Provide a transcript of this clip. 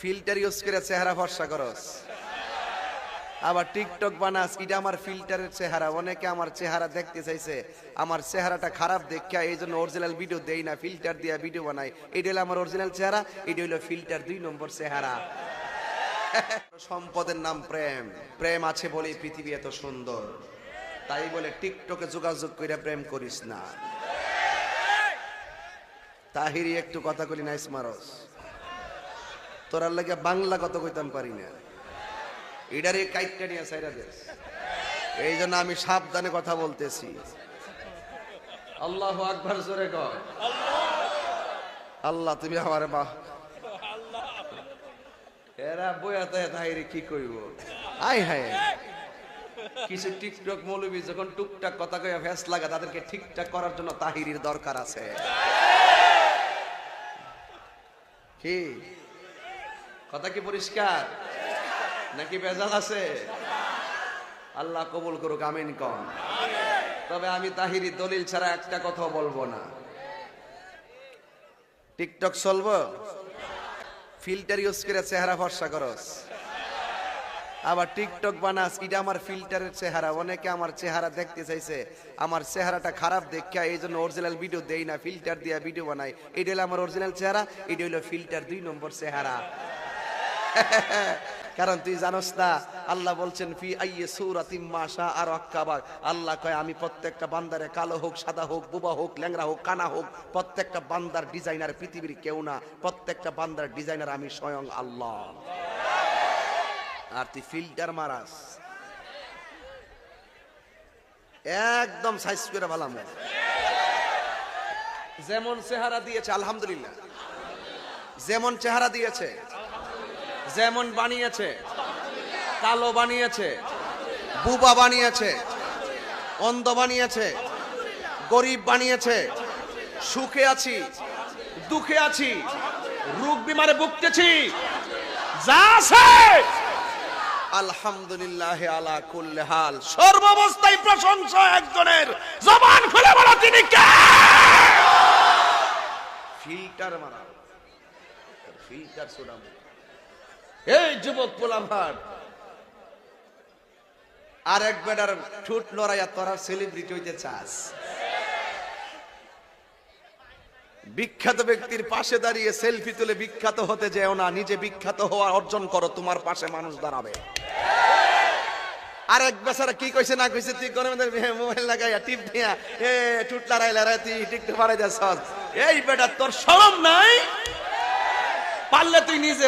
Filter use করে চেহারা ফর্সা করস, আবার টিকটক বানাস, এটা আমার ফিল্টারের চেহারা। অনেকে আমার চেহারা দেখতে চাইছে, আমার চেহারাটা খারাপ দেখা এই জন্য অরিজিনাল ভিডিও দেই না, ফিল্টার দিয়ে ভিডিও বানাই। এটা হলো আমার অরিজিনাল চেহারা, এটা হলো ফিল্টার 2 নম্বর চেহারা। সম্পদের নাম প্রেম, প্রেম আছে বলেই পৃথিবী এত সুন্দর। তাই বলে টিকটকে যোগাযোগ করে প্রেম করিস না। তাহিরি একটু কথা কলি নাইস মারস, তোরার লাগে বাংলা কত কইতাম পারি না, এটারে কাইটটা নিয়ে সাইরা দেশ। এই জন্য আমি সাবধানে কথা বলতেছি। আল্লাহু আকবার, জোরে কর আল্লাহ। তুমি আমার মা, এরা বয়াতে তাহিরি কি কইব? আয় হায়, কিছু টিকটক মৌলবি যখন টুকটাক কথা কইয়া ফেস লাগা, তাদেরকে ঠিকঠাক করার জন্য তাহিরির দরকার আছে। কি কথা কি পরিষ্কার নাকি ভেজাল আছে? আল্লাহ কবুল করুক, আমিন কম। তবে আমি তাহিরি দলিল ছাড়া একটা কথা বলবো না। টিকটক চলবো, ফিল্টার ইউজ করে চেহারা ফর্সা করস, আবার টিকটক বানাস, এটা আমার ফিল্টারের চেহারা। অনেকে আমার চেহারা দেখতে চাইছে, আমার চেহারাটা খারাপ দেখা এই জন্য অরিজিনাল ভিডিও দেই না, ফিল্টার দিয়ে ভিডিও বানাই। এটা হলো আমার অরিজিনাল চেহারা, এটা হলো ফিল্টার 2 নম্বর চেহারা। কারণ তুই জানোস না, আল্লাহ বলছেন ফি আইয়ি সূরাতিম মা শাআ রাক্কাবাক। আল্লাহ কয় আমি প্রত্যেকটা বান্দারে, কালো হোক, সাদা হোক, বুবা হোক, ল্যাংড়া হোক, কানা হোক, প্রত্যেকটা বান্দার ডিজাইনার পৃথিবীর কেউ না, প্রত্যেকটা বান্দার ডিজাইনার আমি স্বয়ং আল্লাহ। আর তুই ফিল্টার মারাস, একদম সাইজ করে ভালাম। যেমন চেহারা দিয়েছে আলহামদুলিল্লাহ, যেমন চেহারা দিয়েছে, যেমন বানিয়েছে, কালো বানিয়েছে, বুবা বানিয়েছে, অন্ধ বানিয়েছে, গরিব বানিয়েছে, সুখে আছি, দুঃখে আছি, রোগ বিমারে ভুগতেছি, যা আছে আলহামদুলিল্লাহ আলা কুল্লি হাল। সর্বাবস্থায় প্রশংসা একজনের, জবান খুলে বলো তিনি কে? ফিল্টার মারা, ফিল্টার সুদাম। এই যুবক পোলাভার, আর এক বেটার ঠোঁট লড়াইয়া তোরা সেলিব্রিটি হইতে চাস? বিখ্যাত ব্যক্তির পাশে দাঁড়িয়ে সেলফি তুলে বিখ্যাত হতে যেও না, নিজে বিখ্যাত হওয়া অর্জন করো, তোমার পাশে মানুষ দাঁড়াবে। আর এক বেচারা কি কইছে না কইছে, তুই কোন মোবাইল লাগাইয়া টিপ দিয়া ঠোঁট লড়াই তুই টিকটক বানাই যাস। এই বেটা তোর শরম নাই? পারলে তুই নিজে